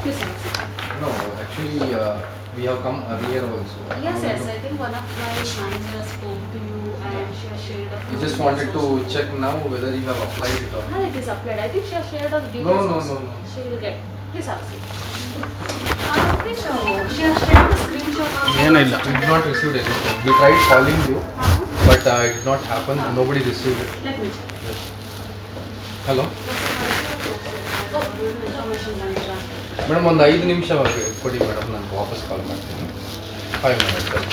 Please have a seat. No, actually, we have come earlier also. Yes, I think one of my managers spoke to you and she has shared a few We just wanted to check now whether you have applied it or not. it is applied. I think she has shared the details. No. also. She will get. Please have a seat. Please, she has shared the screenshot of We did not receive anything. We tried calling you, but it did not happen. Nobody received it. Let me check. Yes. Hello? Information manager. Madam ಒಂದು 5 ನಿಮಿಷ ಕೊಡಿ madam, ನಾನು ವಾಪಸ್ ಕಾಲ್ ಮಾಡ್ತೀನಿ. 5 minutes ಕಾಲ್.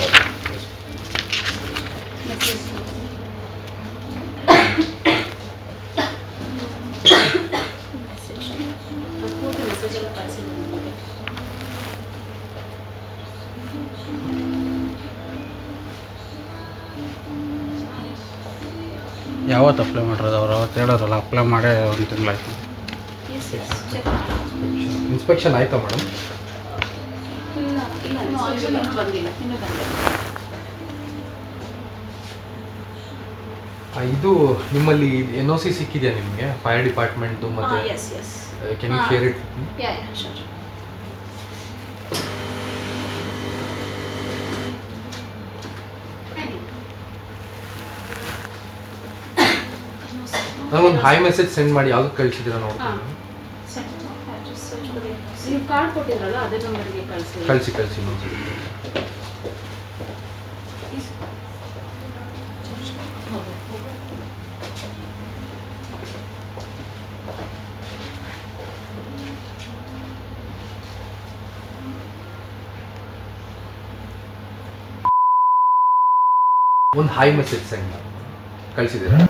Message ಎಲ್ಲ ಕಳಿಸಿದ್ದೀನಿ ನಿಮಗೆ. ಯಾವತ್ತು apply ಮಾಡಿರೋದು ಅವ್ರು ಅವತ್ತು ಹೇಳೋರಲ್ಲ ಅಪ್ಲೈ ಮಾಡೇ 1 ತಿಂಗಳಾಯ್ತು. ಚೆಕ್ ಇನ್ಸ್ಪೆಕ್ಷನ್ ಆಯ್ತಾ ಮೇಡಮ್? ಇಲ್ಲ ಇನ್ನೂ ಬಂದಿಲ್ಲ. ಇದು ನಿಮ್ಮಲ್ಲಿ NOC ಸಿಕ್ಕಿದೆಯಾ ನಿಮಗೆ? ಫೈರ್ ಡಿಪಾರ್ಟ್ಮೆಂಟ್ದು ಮತ್ತೆ yes can you share it? Yeah sure. ನನಗೊಂದು ಹಾಯ್ ಮೆಸೇಜ್ ಸೆಂಡ್ ಮಾಡಿ, ಯಾವ್ದು ಕಳಿಸಿದ್ದೀರಾ ನೋಡ್ತೀನಿ. ನೀವು ಕಾರ್ಡ್ ಕೊಟ್ಟಿದ್ರಲ್ಲ ಅದೇ ನಂಬರ್ಗೆ ಕಳಿಸಿ. ಕಳಿಸಿ ಇನ್ನೊಂದ್ಸರಿ. ಒಂದು ಹಾಯ್ ಮೆಸೇಜ್ ಸೆಂಡ್ ಮಾಡಿ ಕಳಿಸಿದ್ದೀರಾ?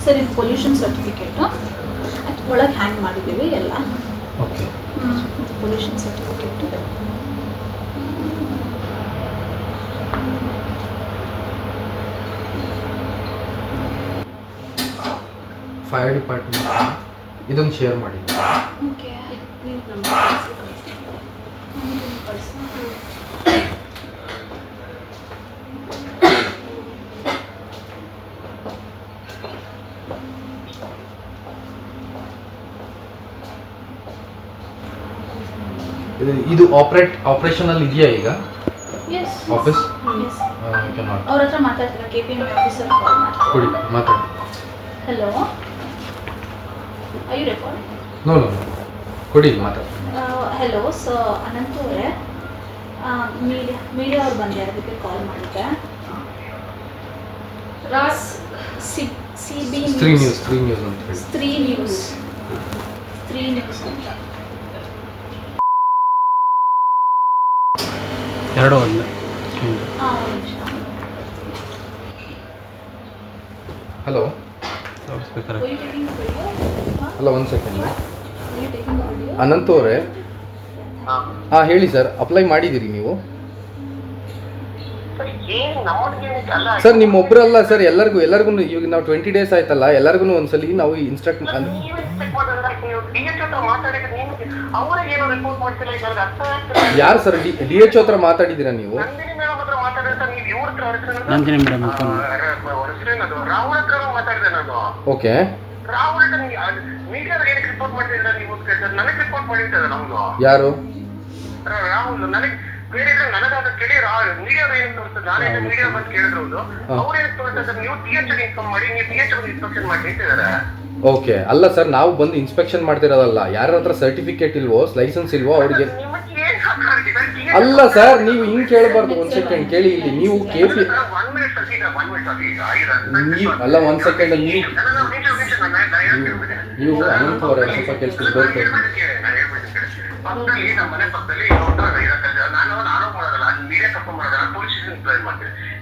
ಸರ್ ಇದು ಪೊಲ್ಯೂಷನ್ ಸರ್ಟಿಫಿಕೇಟು ಒಳಗೆ ಹ್ಯಾಂಗ್ ಮಾಡಿದ್ದೀವಿ ಎಲ್ಲ. Okay. Pollution certificate. Fire department ಇದೊಂದು ಶೇರ್ ಮಾಡಿ. ಓಕೆ. ಇದು ಆಪರೇಷನಲ್ ಇದೆಯಾ ಈಗ ಆಫೀಸ್? ಅವ್ರ ಹತ್ರ ಮಾತಾಡ್ತೀರಾ? KPM ಆಫೀಸರ್ ಕಾಲ್ ಮಾಡ್ತೀನಿ. ಕೊಡಿ ಮಾತಾಡಿ. Hello, I you record? No ಕೊಡಿ ಮಾತಾಡಿ. ಹಲೋ, ಸೊ ಅನಂತ್ ಅವರೇ, ಮೀಡಿಯಾ ಅವ್ರು ಬಂದಿದ್ದಾರೆ, ಅದಕ್ಕೆ ಕಾಲ್ ಮಾಡಿದ್ದೆ. CB ಸ್ತ್ರೀ ನ್ಯೂಸ್ ಅಂತ ಹೇಳಿ. ಸ್ತ್ರೀ ನ್ಯೂಸ್ ಅಂತ. 2 ಒಂದು hello speaker. Hello, 1 second. Anant ಅವರೇ, ಹಾಂ ಹೇಳಿ ಸರ್, ಅಪ್ಲೈ ಮಾಡಿದ್ದೀರಿ ನೀವು? ಸರ್ ನಿಮ್ಮೊಬ್ಬರಲ್ಲ ಸರ್, ಎಲ್ಲರಿಗೂ ಇವಾಗ ನಾವು 20 days ಆಯ್ತಲ್ಲ, ಎಲ್ಲರಿಗೂ ಒಂದ್ಸಲಿ ನಾವು ಇನ್ಸ್ಟ್ರಕ್ಟ್ ಯಾರು ಸರ್? DHO ಹತ್ರ ಮಾತಾಡಿದ್ದೀರಾ ನೀವು? Nandini madam okay. ಯಾರು? ಓಕೆ. ಅಲ್ಲ ಸರ್, ನಾವು ಬಂದು ಇನ್ಸ್ಪೆಕ್ಷನ್ ಮಾಡ್ತಿರೋದಲ್ಲ. ಯಾರ ಹತ್ರ ಸರ್ಟಿಫಿಕೇಟ್ ಇಲ್ವೋ, ಲೈಸೆನ್ಸ್ ಇಲ್ವೋ ಅವ್ರಿಗೆ. ಅಲ್ಲ ಸರ್, ನೀವು ಹಿಂಗ್ ಕೇಳಬಾರ್ದು. 1 ಸೆಕೆಂಡ್ ಕೇಳಿ. ಇಲ್ಲಿ ನೀವು KP ಅಲ್ಲ, 1 ಸೆಕೆಂಡ್. ನೀವು ಅನಂತ್ ಅವರ ಸ್ವಲ್ಪ ಕೆಲಸ ಬೇಕು.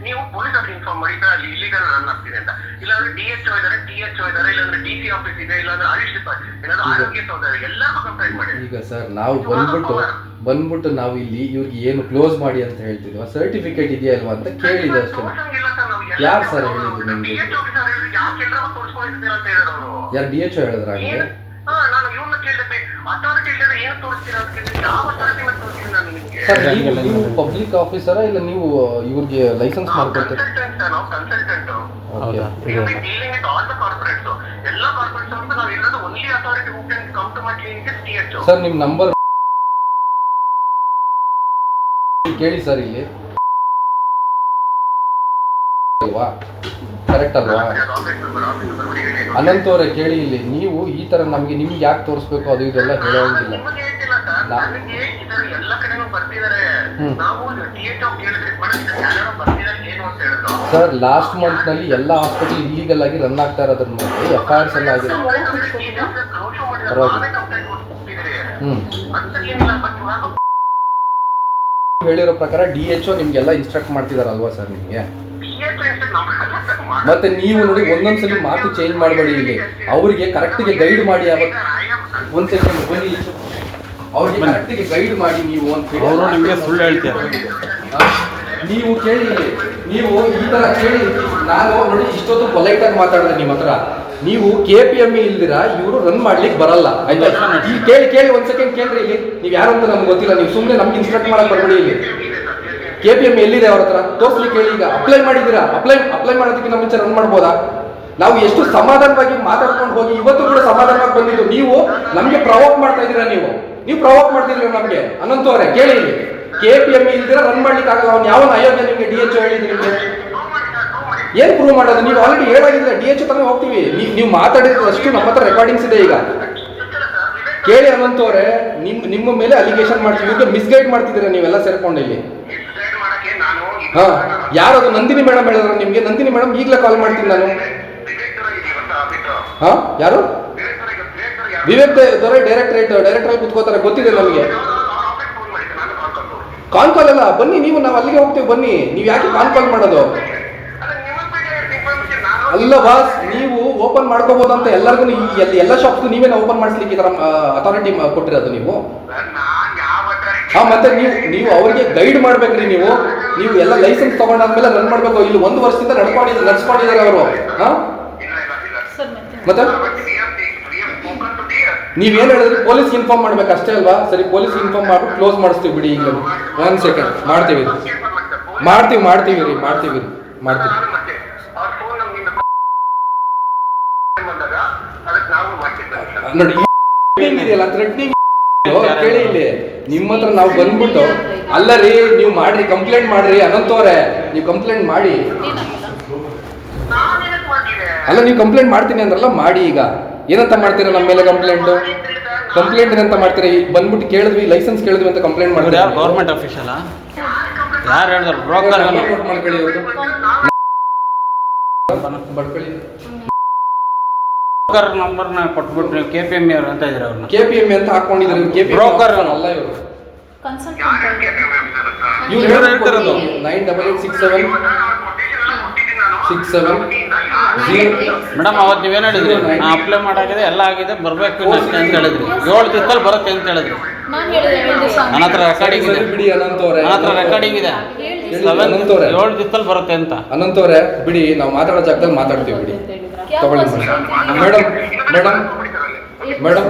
ನೀವು ಪೊಲೀಸ್ ಅವ್ರಿಗೆ ಇನ್ಫಾರ್ಮ್ ಮಾಡಿ ಅಲ್ಲಿ ಇಲ್ಲಿಗಲ್ ರನ್ ಆಗ್ತಿದೆ ಅಂತ. ಇಲ್ಲಾಂದ್ರೆ DHO ಇದಾರೆ, ಇಲ್ಲಾಂದ್ರೆ DC ಆಫೀಸ್ ಇದೆ, ಇಲ್ಲಾಂದ್ರೆ ಆಯುಷ್ ಡಿಪಾರ್ಟ್ಮೆಂಟ್, ಇಲ್ಲಾಂದ್ರೆ ಆರೋಗ್ಯ ಸೌಧರಿ, ಎಲ್ಲರಿಗೂ ಕಂಪ್ಲೇಂಟ್ ಮಾಡಿ. ಈಗ ಸರ್ ನಾವು ಬಂದ್ಬಿಟ್ಟು ನಾವು ಇಲ್ಲಿ ಇವ್ರಿಗೆ ಏನು ಕ್ಲೋಸ್ ಮಾಡಿ ಅಂತ ಹೇಳ್ತಿದ್ವಿ, ಸರ್ಟಿಫಿಕೇಟ್ ಇದೆಯಾ ಇಲ್ವಾ ಅಂತ ಕೇಳಿದೆ ಅಷ್ಟೇ. ಯಾರು ಸರ್ ಹೇಳಿದ್ರು ನಿಮ್ಗೆ? ಯಾರು DHO ಹೇಳಿದ್ರ? ಇವನ್ನ ಕೇಳಿದ್ರೆ ಅಥಾರಿಟಿ ಇಲ್ಲದೆ ಏನು ತೋರಿಸ್ತೀರಾ ಅಂತ ಕೇಳಿದ್ರೆ ಯಾವ ಅಥಾರಿಟಿ ಮೇಲೆ ತೋರಿಸ್ತೀನಿ ನಾನು ನಿಮಗೆ? ಸರ್ ನೀವು ಪಬ್ಲಿಕ್ ಆಫೀಸರಾ ಇಲ್ಲ ನೀವು ಇವ್ರಿಗೆ ಲೈಸೆನ್ಸ್ ಮಾಡ್ಕೊಡ್ತೀರಾ? ಕನ್ಸಲ್ಟೆಂಟ್ ಸರ್, ನಾವು ಕನ್ಸಲ್ಟೆಂಟ್. ಹೌದಾ? Dealing with all the corporates. ಎಲ್ಲ ಕಾರ್ಪೊರೇಟ್ಸ್ ಅಂತ ನಾವು ಇರೋದು only authority who can come to my clinic is THO. Sir ನಿಮ್ಮ ನಂಬರ್ ಕೇಳಿ ಸರ್, ಇಲ್ಲಿ ಅಲ್ವಾ? ಕರೆಕ್ಟ್ ಅಲ್ವಾ? ಅನಂತ್ ಅವರೇ ಕೇಳಿ ಇಲ್ಲಿ, ನೀವು ಈ ತರ ನಮ್ಗೆ ನಿಮ್ಗೆ ಯಾಕೆ ತೋರಿಸ್ಬೇಕು ಅದು ಇದೆಲ್ಲ ಹೇಳೋಂಗಿಲ್ಲ. ನಿಮಗೆ ಹೇಳ್ತಿಲ್ಲ ಸರ್, ನನಗೆ ಇದರ ಎಲ್ಲ ಕಡೆನೂ ಬರ್ತಿದ್ದಾರೆ. ನಾವು THO ಕೇಳಿದ್ರೆ ಯಾರು ಬರ್ತಿದ್ದಾರೆ ಏನು ಅಂತ ಹೇಳಿದ್ರು ಸರ್. ಲಾಸ್ಟ್ ಮಂತ್ ನಲ್ಲಿ ಎಲ್ಲ ಹಾಸ್ಪಿಟಲ್ ಇಲ್ಲಿಗಲ್ ಆಗಿ ರನ್ ಆಗ್ತಾ ಇರೋದ್ರ ನೋಡಿ FIRs ಎಲ್ಲ ಆಗಿದೆ. ಹೇಳಿರೋ ಪ್ರಕಾರ DHO ನಿಮ್ಗೆಲ್ಲ ಇನ್ಸ್ಟ್ರಕ್ಟ್ ಮಾಡ್ತಿದಾರಲ್ವಾ ಸರ್ ನಿಮ್ಗೆ? ಮತ್ತೆ ನೀವು ನೋಡಿ ಒಂದೊಂದ್ಸಲಿ ಮಾತು ಚೇಂಜ್ ಮಾಡಬೇಡಿ. ಇಲ್ಲಿ ಅವರಿಗೆ ಕರೆಕ್ಟ್ಗೆ ಗೈಡ್ ಮಾಡಿ. ಒಂದ್ ಸೆಕೆಂಡ್ ಬನ್ನಿ, ಅವ್ರಿಗೆ ಕರೆಕ್ಟ್ಗೆ ಗೈಡ್ ಮಾಡಿ ನೀವು ಅಂತ ಹೇಳಿ. ಅವರು ನಿಮಗೆ ಸುಳ್ಳು ಹೇಳ್ತಾರೆ. ನೀವು ಕೇಳಿ, ನೀವು ಈ ತರ ಕೇಳಿ. ನಾನು ನೋಡಿ ಇಷ್ಟೊತ್ತು ಪೊಲೈಟ್ ಆಗಿ ಮಾತಾಡಿದೆ ನಿಮ್ಮ ಹತ್ರ. ನೀವು KPME ಇಲ್ದಿರಾ ಇವರು ರನ್ ಮಾಡ್ಲಿಕ್ಕೆ ಬರಲ್ಲ, ಆಯ್ತಾ? ಈಗ ಕೇಳಿ ಒಂದ್ ಸೆಕೆಂಡ್ ಕೇಳ್ರಿ. ಇಲ್ಲಿ ನೀವು ಯಾರು ಅಂತ ನಮ್ಗೆ ಗೊತ್ತಿಲ್ಲ, ನೀವು ಸುಮ್ಮನೆ ನಮ್ಗೆ ಇನ್ಸ್ಟ್ರಕ್ಟ್ ಮಾಡಕ್ ಬರ್ಬೇಡಿ. ಇಲ್ಲಿ KPME ಎಲ್ಲಿದೆ ಅವ್ರ ಹತ್ರ ತೋರಿಸ್ಲಿ, ಕೇಳಿ. ಈಗ ಅಪ್ಲೈ ಮಾಡಿದ್ದೀರಾ? ಅಪ್ಲೈ ಮಾಡೋದಕ್ಕೆ ನಮ್ಮ ಮುಂಚೆ ರನ್ ಮಾಡ್ಬೋದಾ? ನಾವು ಎಷ್ಟು ಸಮಾಧಾನವಾಗಿ ಮಾತಾಡ್ಕೊಂಡು ಹೋಗಿ ಇವತ್ತು ಕೂಡ ಸಮಾಧಾನವಾಗಿ ಬಂದಿದ್ದು. ನೀವು ನಮ್ಗೆ ಪ್ರವೋಕ್ ಮಾಡ್ತಾ ಇದ್ದೀರಾ. ನೀವು ಪ್ರವೋಕ್ ಮಾಡ್ತಿದ್ದೀರಾ ನಮ್ಗೆ. ಅನಂತ್ ಅವರೇ ಕೇಳಿ, ಇಲ್ಲಿ KPME ಇಲ್ದಿರಾ ರನ್ ಮಾಡ್ಲಿಕ್ಕೆ ಆಗಲ್ಲ. ಅವ್ನು ಯಾವನ ಅಯೋಗ್ಯ ನಿಮ್ಗೆ DHO ಹೇಳಿದ್ರು? ನಿಮ್ಗೆ ಏನ್ ಪ್ರೂವ್ ಮಾಡೋದು? ನೀವು ಆಲ್ರೆಡಿ ಹೇಳಾಗಿದ್ರೆ DHO ತಾನೇ ಹೋಗ್ತೀವಿ. ನೀವು ಮಾತಾಡಿದಷ್ಟು ನಮ್ಮ ಹತ್ರ ರೆಕಾರ್ಡಿಂಗ್ಸ್ ಇದೆ. ಈಗ ಕೇಳಿ ಅನಂತ್ ಅವರೇ, ನಿಮ್ಮ ಮೇಲೆ ಅಲಿಗೇಷನ್ ಮಾಡ್ತೀವಿ. ಇವ್ರಿಗೆ ಮಿಸ್ಗೈಡ್ ಮಾಡ್ತಿದ್ದೀರಾ ನೀವೆಲ್ಲ ಸೇರ್ಕೊಂಡು ಇಲ್ಲಿ. ಹಾ, ಯಾರದು? ನಂದಿನಿ ಮೇಡಮ್ ಹೇಳಿದ್ರು ನಿಮ್ಗೆ? ನಂದಿನಿ ಮೇಡಮ್ ಈಗಲೇ ಕಾಲ್ ಮಾಡ್ತೀನಿ ನಾನು. ಹಾ, ಯಾರು? ವಿವೇಕ್ ದೊರೆ ಡೈರೆಕ್ಟರ್ ಆಗಿ ಕುತ್ಕೋತಾರೆ, ಗೊತ್ತಿದೆ ನಮಗೆ. ಕಾಲ್ ಅಲ್ಲ, ಬನ್ನಿ ನೀವು, ನಾವು ಅಲ್ಲಿಗೆ ಹೋಗ್ತೀವಿ. ಬನ್ನಿ, ನೀವು ಯಾಕೆ ಕಾಲ್ ಮಾಡೋದು? ಅಲ್ಲ ಬಾಸ್, ನೀವು ಓಪನ್ ಮಾಡ್ಕೋಬಹುದು ಅಂತ ಎಲ್ಲರಿಗೂ ಎಲ್ಲ ಶಾಪ್ಗೂ ನೀವೇನ ಓಪನ್ ಮಾಡಿಸ್ಲಿಕ್ಕೆ ಈ ತರ ಅಥಾರಿಟಿ ಕೊಟ್ಟಿರೋದು ನೀವು? ಹಾ, ಮತ್ತೆ ನೀವು ಅವ್ರಿಗೆ ಗೈಡ್ ಮಾಡ್ಬೇಕ್ರಿ. ನೀವು ಎಲ್ಲ ಲೈಸೆನ್ಸ್ ತಗೊಂಡಾದ್ಮೇಲೆ ರನ್ ಮಾಡ್ಬೇಕು. ಇಲ್ಲಿ 1 ವರ್ಷದಿಂದ ನಡ್ಸ್ಕೊಂಡಿದ್ದಾರೆ ಅವರು. ಹಾ, ಮತ್ತೆ ನೀವೇನ್ ಹೇಳಿದ್ರಿ? ಪೊಲೀಸ್ ಇನ್ಫಾರ್ಮ್ ಮಾಡ್ಬೇಕು ಅಷ್ಟೇ ಅಲ್ವಾ? ಸರಿ, ಪೊಲೀಸ್ ಇನ್ಫಾರ್ಮ್ ಮಾಡ್ಬಿಟ್ಟು ಕ್ಲೋಸ್ ಮಾಡಿಸ್ತೀವಿ ಬಿಡಿ. ಈಗ 1 ಸೆಕೆಂಡ್ ಮಾಡ್ತೀವಿ ನೋಡಿ. ಇದೆಯಲ್ಲ ಥ್ರೆಟ್ನಿಂಗ್ ಕೇಳಿ. ಇಲ್ಲಿ ನಿಮ್ಮ ಹತ್ರ ನಾವು ಬಂದ್ಬಿಟ್ಟು ಅಲ್ಲ ರೀ, ನೀವು ಮಾಡ್ರಿ, ಕಂಪ್ಲೇಂಟ್ ಮಾಡ್ರಿ. ಅನಂತ್ ಅವರೇ, ನೀವು ಕಂಪ್ಲೇಂಟ್ ಮಾಡಿ. ಅಲ್ಲ, ನೀವು ಕಂಪ್ಲೇಂಟ್ ಮಾಡ್ತೀನಿ ಅಂದ್ರಲ್ಲ, ಮಾಡಿ. ಈಗ ಏನಂತ ಮಾಡ್ತೀರಾ ನಮ್ಮ ಮೇಲೆ ಕಂಪ್ಲೇಂಟ್ ಏನಂತ ಮಾಡ್ತೀರಾ? ಬಂದ್ಬಿಟ್ಟು ಕೇಳಿದ್ವಿ, ಲೈಸೆನ್ಸ್ ಕೇಳಿದ್ವಿ ಅಂತ ಕಂಪ್ಲೇಂಟ್ ಮಾಡ್ತೀರಾ? ಯಾರು ಗೌರ್ಮೆಂಟ್ ಆಫೀಸಲ್ಲ? ಯಾರು ಹೇಳಿದ್ರು? ಬ್ರೋಕರ್ ಮಾಡ್ಕೊಳ್ಳಿ. ಬ್ರೋಕರ್ ನಂಬರ್ನ ಕೊಟ್ಬಿಟ್ಟು KPME ಅವರು ಅಂತ ಇದ್ದಾರೆ. ಅವ್ರನ್ನ KPME ಅಂತ ಹಾಕೊಂಡಿದ್ದಾರೆ. ಬ್ರೋಕರ್ ಅಲ್ಲ ಇವರು. ಇವ್ರು ಹೇಳ್ತಿರೋದು 98867670. ಮೇಡಮ್, ಅವತ್ತು ನೀವೇನು ಹೇಳಿದ್ರಿ? ನಾ ಅಪ್ಲೈ ಮಾಡಾಗಿದೆ, ಎಲ್ಲ ಆಗಿದೆ, ಬರಬೇಕು ಅಂತ ಹೇಳಿದ್ರಿ. 7 ದಿವಸದಲ್ಲಿ ಬರುತ್ತೆ ಅಂತ ಹೇಳಿದ್ರಿ. ನನ್ನ ಹತ್ರ ರೆಕಾರ್ಡಿಂಗ್ ಇದೆ. ಬಿಡಿ ಅನಂತ್ ಅವರೇ, ನನ್ನ ಹತ್ರ ರೆಕಾರ್ಡಿಂಗ್ ಇದೆ. 7 ದಿವಸದಲ್ಲಿ ಬರುತ್ತೆ ಅಂತ. ಅನಂತ್ ಅವರೇ ಬಿಡಿ, ನಾವು ಮಾತಾಡೋ ಜಾಗದಲ್ಲಿ ಮಾತಾಡ್ತೀವಿ ಬಿಡಿ. ತಗೊಳ್ಳಿ ಮೇಡಮ್.